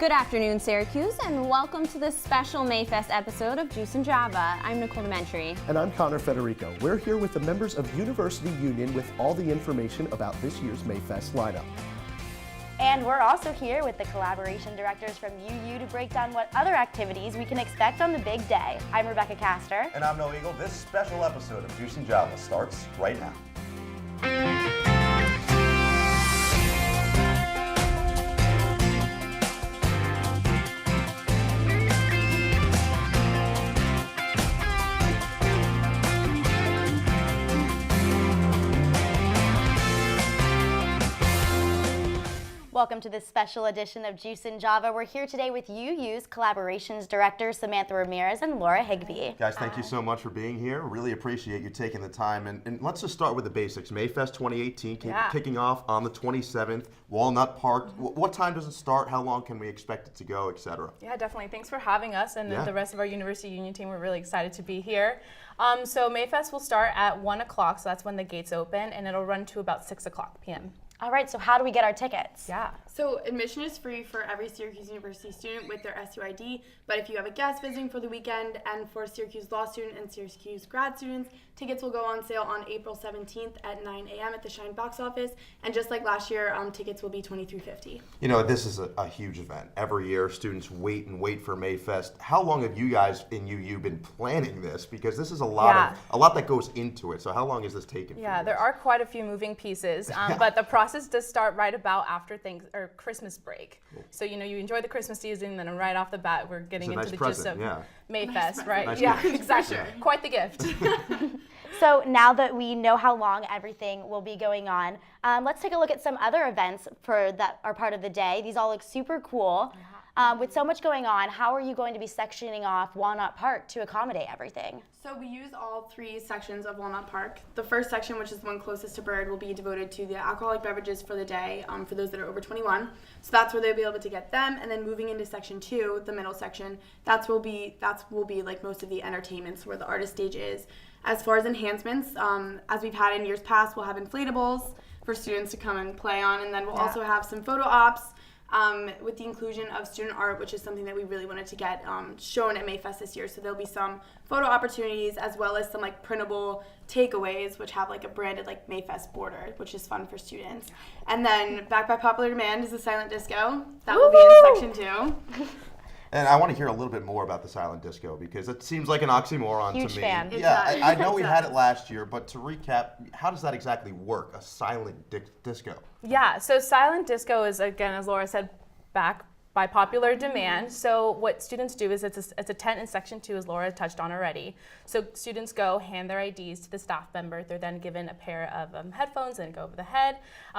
Good afternoon, Syracuse, and welcome to this special Mayfest episode of Juice and Java. I'm Nicole Dementri. And I'm Connor Federico. We're here with the members of University Union with all the information about this year's Mayfest lineup. And we're also here with the collaboration directors from UU to break down what other activities we can expect on the big day. I'm Rebecca Castor. And I'm Noah Eagle. This special episode of Juice and Java starts right now. Welcome to this special edition of Juice and Java. We're here today with UU's collaborations directors Samantha Ramirez and Laura Higbee. Guys, thank you so much for being here. Really appreciate you taking the time. And let's just start with the basics. Mayfest 2018 kicking off on the 27th, Walnut Park. What time does it start? How long can we expect it to go, etc.? Yeah, definitely. Thanks for having us and the rest of our University Union team. We're really excited to be here. So Mayfest will start at 1 o'clock, so that's when the gates open, and it'll run to about 6 o'clock p.m. All right, so how do we get our tickets? Yeah. So admission is free for every Syracuse University student with their SUID, but if you have a guest visiting for the weekend and for Syracuse Law student and Syracuse grad students, tickets will go on sale on April 17th at 9 a.m. at the Shine box office, and just like last year, tickets will be $23.50. You know, this is a huge event. Every year, students wait for Mayfest. How long have you guys in UU been planning this? Because this is a lot that goes into it. So how long is this taking? Yeah, there are quite a few moving pieces, but the process does start right about after Christmas break. Cool. So you enjoy the Christmas season, and then right off the bat, we're getting into the gist of Mayfest, right? Nice exactly. Sure. Quite the gift. So now that we know how long everything will be going on, let's take a look at some other events that are part of the day. These all look super cool. With so much going on, how are you going to be sectioning off Walnut Park to accommodate everything? So we use all three sections of Walnut Park. The first section, which is the one closest to Bird, will be devoted to the alcoholic beverages for the day for those that are over 21. So that's where they'll be able to get them. And then moving into section 2, the middle section, that will be like most of the entertainments where the artist stage is. As far as enhancements, as we've had in years past, we'll have inflatables for students to come and play on, and then we'll also have some photo ops. With the inclusion of student art, which is something that we really wanted to get shown at Mayfest this year. So there'll be some photo opportunities as well as some printable takeaways, which have a branded Mayfest border, which is fun for students. And then back by popular demand is the silent disco. That will be in section 2. And I want to hear a little bit more about the silent disco because it seems like an oxymoron Huge to me. fan. Yeah, I know we had it last year, but to recap, how does that exactly work, a silent disco? Yeah, so silent disco is, again, as Laura said, back by popular demand. So what students do is it's a tent in section 2, as Laura touched on already. So students go, hand their IDs to the staff member. They're then given a pair of headphones and go over the head.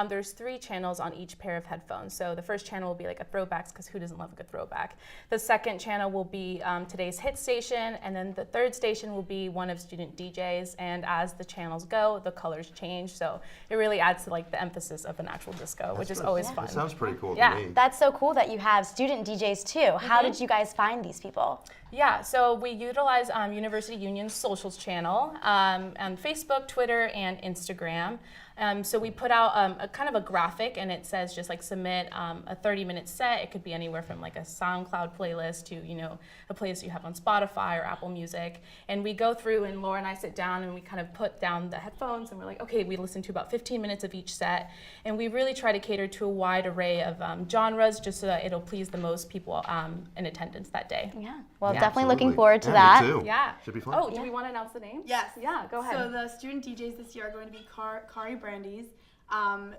There's 3 channels on each pair of headphones. So the first channel will be a throwbacks, because who doesn't love a good throwback? The second channel will be today's hit station, and then the third station will be one of student DJs. And as the channels go, the colors change. So it really adds to the emphasis of an actual disco, which is always fun. That sounds pretty cool to me. That's so cool that you have student DJs too. How did you guys find these people? Yeah, so we utilize University Union's socials channel on Facebook, Twitter, and Instagram. So we put out a kind of a graphic, and it says just submit a 30-minute set. It could be anywhere from a SoundCloud playlist to a playlist you have on Spotify or Apple Music. And we go through, and Laura and I sit down and we kind of put down the headphones, and we're okay, we listen to about 15 minutes of each set, and we really try to cater to a wide array of genres just so that it'll please the most people in attendance that day. Yeah, well, definitely looking forward to that. Me too. Yeah, should be fun. Oh, do we want to announce the names? Yes. Yeah, go ahead. So the student DJs this year are going to be Kari Brandes,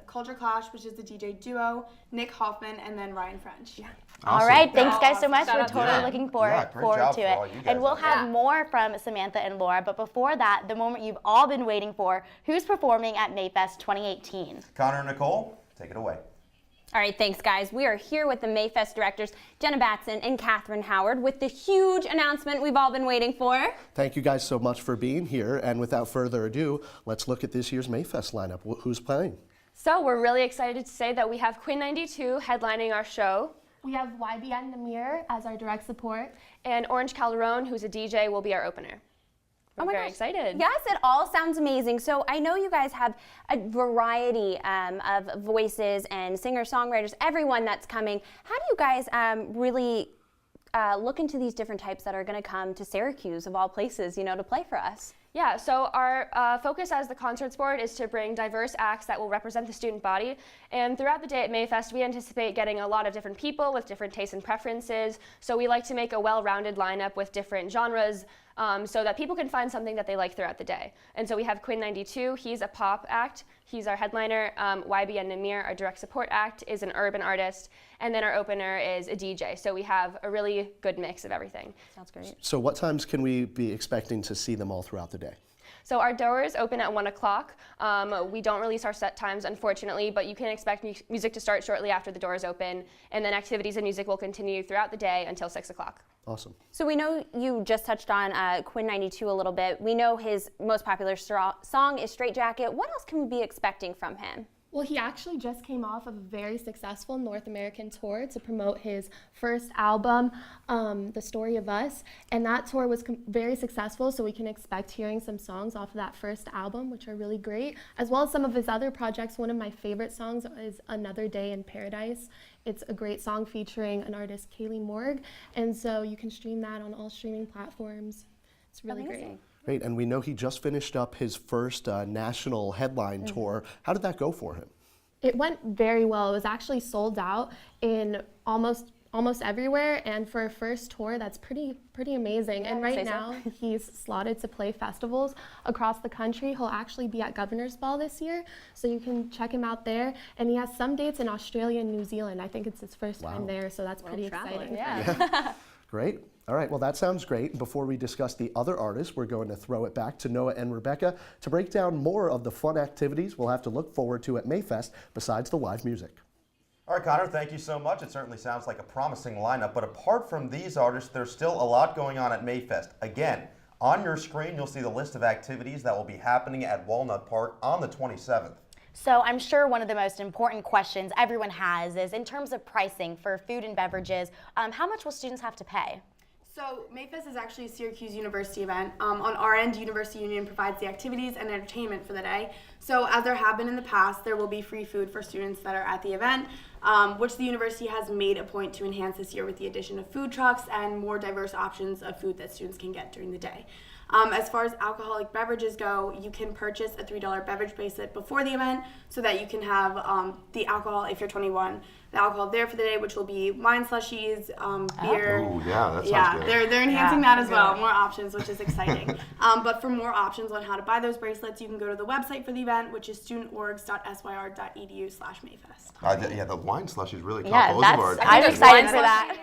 Culture Clash, which is the DJ duo, Nick Hoffman, and then Ryan French. Yeah. Awesome. All right, thanks guys so much. Shout We're out to totally them. looking forward to it. And we'll have more from Samantha and Laura, but before that, the moment you've all been waiting for, who's performing at Mayfest 2018? Connor and Nicole, take it away. All right, thanks, guys. We are here with the Mayfest directors, Jenna Batson and Catherine Howard, with the huge announcement we've all been waiting for. Thank you guys so much for being here. And without further ado, let's look at this year's Mayfest lineup. Who's playing? So we're really excited to say that we have Quinn 92 headlining our show. We have YBN Namir as our direct support. And Orange Calderon, who's a DJ, will be our opener. We're very excited. Yes, it all sounds amazing. So I know you guys have a variety of voices and singer-songwriters, everyone that's coming. How do you guys really look into these different types that are going to come to Syracuse, of all places, to play for us? Yeah, so our focus as the Concerts Board is to bring diverse acts that will represent the student body. And throughout the day at Mayfest, we anticipate getting a lot of different people with different tastes and preferences. So we like to make a well-rounded lineup with different genres so that people can find something that they like throughout the day. And so we have Quinn 92, he's a pop act. He's our headliner. YB and Namir, our direct support act, is an urban artist. And then our opener is a DJ. So we have a really good mix of everything. Sounds great. So what times can we be expecting to see them all throughout the day? So our doors open at 1 o'clock. We don't release our set times, unfortunately, but you can expect music to start shortly after the doors open, and then activities and music will continue throughout the day until 6 o'clock. Awesome. So we know you just touched on Quinn 92 a little bit. We know his most popular song is Straight Jacket. What else can we be expecting from him? Well, he actually just came off of a very successful North American tour to promote his first album, The Story of Us, and that tour was very successful, so we can expect hearing some songs off of that first album, which are really great, as well as some of his other projects. One of my favorite songs is Another Day in Paradise. It's a great song featuring an artist, Kaylee Morg, and so you can stream that on all streaming platforms. It's really great. Great, and we know he just finished up his first national headline tour. How did that go for him? It went very well. It was actually sold out in almost everywhere, and for a first tour, that's pretty amazing. And right now, he's slotted to play festivals across the country. He'll actually be at Governor's Ball this year, so you can check him out there. And he has some dates in Australia and New Zealand. I think it's his first time there, so that's pretty exciting. Yeah. Great. All right, well, that sounds great. Before we discuss the other artists, we're going to throw it back to Noah and Rebecca to break down more of the fun activities we'll have to look forward to at Mayfest besides the live music. All right, Connor, thank you so much. It certainly sounds like a promising lineup, but apart from these artists, there's still a lot going on at Mayfest. Again, on your screen, you'll see the list of activities that will be happening at Walnut Park on the 27th. So I'm sure one of the most important questions everyone has is, in terms of pricing for food and beverages, how much will students have to pay? So Mayfest is actually a Syracuse University event. On our end, University Union provides the activities and entertainment for the day. So as there have been in the past, there will be free food for students that are at the event, which the university has made a point to enhance this year with the addition of food trucks and more diverse options of food that students can get during the day. As far as alcoholic beverages go, you can purchase a $3 beverage bracelet before the event so that you can have the alcohol, if you're 21, the alcohol there for the day, which will be wine slushies, beer. Oh, yeah, that sounds good. They're enhancing that as well, more options, which is exciting. But for more options on how to buy those bracelets, you can go to the website for the event, which is studentorgs.syr.edu/Mayfest. Yeah, the wine slush is really cool. Yeah, I'm excited wine for that.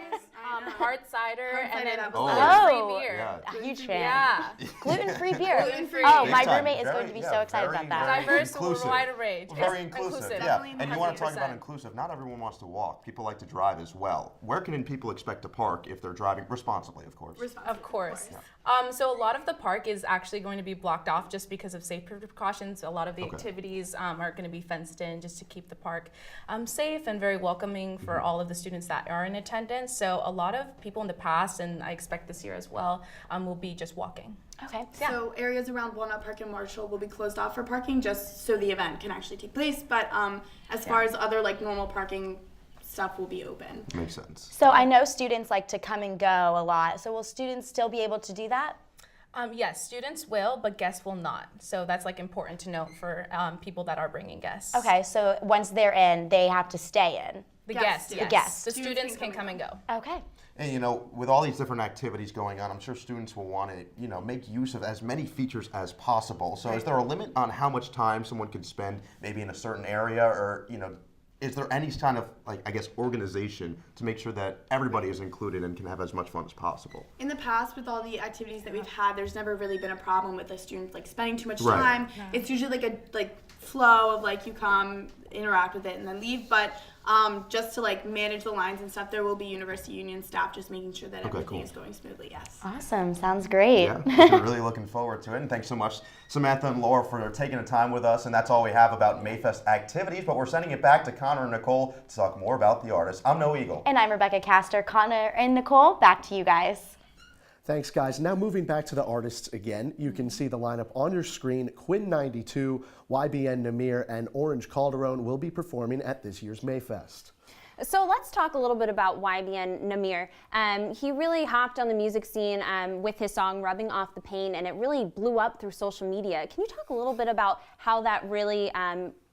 Hard cider and then Oh, free beer. Yeah. Huge fan. Yeah. Gluten-free beer. Gluten-free. Oh, Big my time. roommate is going to be so excited about that. Diverse, inclusive. wide range. Very inclusive, yeah. Definitely And you want to talk about 100%. inclusive. Not everyone wants to walk. People like to drive as well. Where can people expect to park if they're driving responsibly, of course? Of course. So a lot of the park is actually going to be blocked off just because of safety precautions. A lot of the activities are going to be fenced in just to keep the park safe and very welcoming for all of the students that are in attendance. So a lot of people in the past, and I expect this year as well, will be just walking. Okay. So areas around Walnut Park and Marshall will be closed off for parking just so the event can actually take place. But as far as other normal parking stuff will be open. Makes sense. So I know students like to come and go a lot. So will students still be able to do that? Yes, students will, but guests will not. So that's important to note for people that are bringing guests. Okay, so once they're in, they have to stay in. The Yes, guests, yes. yes. The guests. The students can come and go. Okay. And with all these different activities going on, I'm sure students will want to, make use of as many features as possible. So is there a limit on how much time someone could spend maybe in a certain area, or, is there any kind of, organization to make sure that everybody is included and can have as much fun as possible? In the past, with all the activities that we've had, there's never really been a problem with the students spending too much Right. time. It's usually a flow of you come, interact with it, and then leave. But just to manage the lines and stuff, there will be University Union staff just making sure that everything cool. is going smoothly. Yes. Awesome. Sounds great. Yeah, we're really looking forward to it. And thanks so much, Samantha and Laura, for taking the time with us. And that's all we have about Mayfest activities. But we're sending it back to Connor and Nicole to talk more about the artists. I'm Noah Eagle. And I'm Rebecca Castor. Connor and Nicole, back to you guys. Thanks, guys. Now moving back to the artists again, you can see the lineup on your screen. Quinn 92, YBN Namir, and Orange Calderon will be performing at this year's Mayfest. So let's talk a little bit about YBN Namir. He really hopped on the music scene with his song Rubbing Off the Pain, and it really blew up through social media. Can you talk a little bit about how that really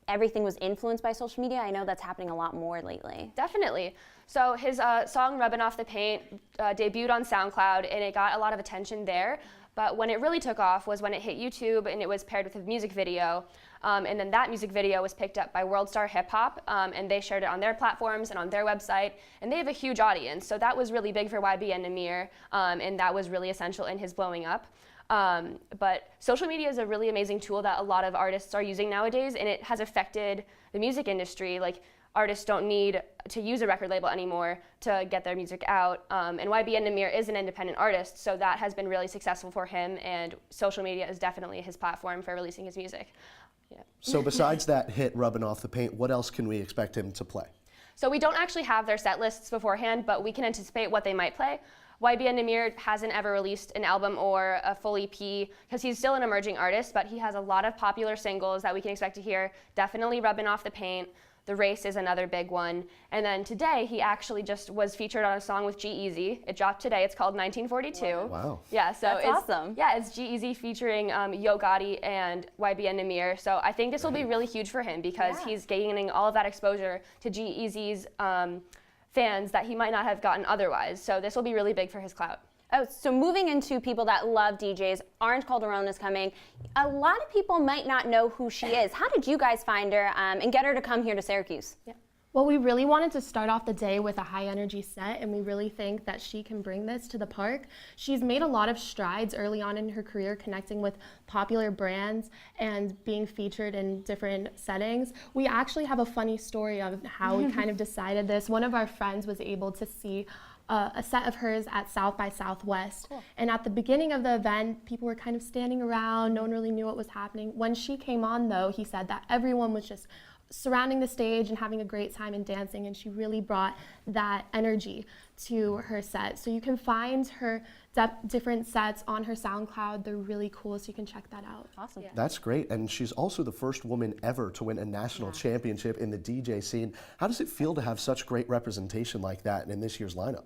everything was influenced by social media? I know that's happening a lot more lately. Definitely. So his song Rubbing Off the Paint debuted on SoundCloud, and it got a lot of attention there. But when it really took off was when it hit YouTube and it was paired with a music video. And then that music video was picked up by World Star Hip Hop, and they shared it on their platforms and on their website. And they have a huge audience, so that was really big for YBN Namir, and that was really essential in his blowing up. But social media is a really amazing tool that a lot of artists are using nowadays, and it has affected the music industry. Like, artists don't need to use a record label anymore to get their music out. And YBN Namir is an independent artist, so that has been really successful for him, and social media is definitely his platform for releasing his music. Yeah. So besides that hit, Rubbing Off the Paint, what else can we expect him to play? So we don't actually have their set lists beforehand, but we can anticipate what they might play. YBN Namir hasn't ever released an album or a full EP because he's still an emerging artist, but he has a lot of popular singles that we can expect to hear. Definitely Rubbing Off the Paint. The Race is another big one. And then today, he actually just was featured on a song with G-Eazy. It dropped today. It's called 1942. Wow. Yeah, so That's awesome. Yeah, it's G-Eazy featuring Yo Gotti and YBN Namir. So I think this will be really huge for him because he's gaining all of that exposure to G-Eazy's fans that he might not have gotten otherwise. So this will be really big for his clout. Oh, so moving into people that love DJs, Orange Calderon is coming. A lot of people might not know who she is. How did you guys find her and get her to come here to Syracuse? Yeah. Well, we really wanted to start off the day with a high energy set, and we really think that she can bring this to the park. She's made a lot of strides early on in her career, connecting with popular brands and being featured in different settings. We actually have a funny story of how we kind of decided this. One of our friends was able to see a set of hers at South by Southwest. Cool. And at the beginning of the event, people were kind of standing around, no one really knew what was happening. When she came on though, he said that everyone was just surrounding the stage and having a great time and dancing, and she really brought that energy to her set. So you can find her different sets on her SoundCloud. They're really cool, so you can check that out. Awesome. Yeah. That's great, and she's also the first woman ever to win a national championship in the DJ scene. How does it feel to have such great representation like that in this year's lineup?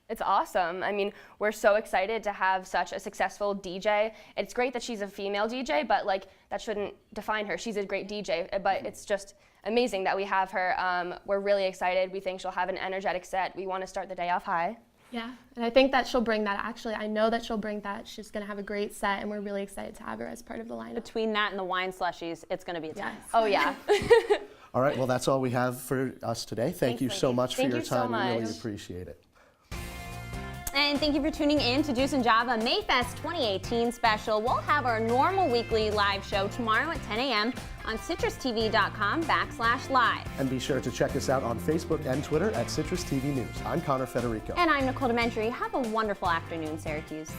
It's awesome. I mean, we're so excited to have such a successful DJ. It's great that she's a female DJ, but like that shouldn't define her. She's a great DJ, but it's just amazing that we have her. We're really excited. We think she'll have an energetic set. We want to start the day off high. Yeah, and I think that she'll bring that. Actually, I know that she'll bring that. She's going to have a great set, and we're really excited to have her as part of the lineup. Between that and the wine slushies, it's going to be a time. Yes. Oh yeah. All right, well, that's all we have for us today. Thank you so much for Thank your you so time. We really much. appreciate it. And thank you for tuning in to Juice and Java Mayfest 2018 special. We'll have our normal weekly live show tomorrow at 10 a.m. on CitrusTV.com/live. And be sure to check us out on Facebook and Twitter at CitrusTV News. I'm Connor Federico. And I'm Nicole Dementry. Have a wonderful afternoon, Syracuse.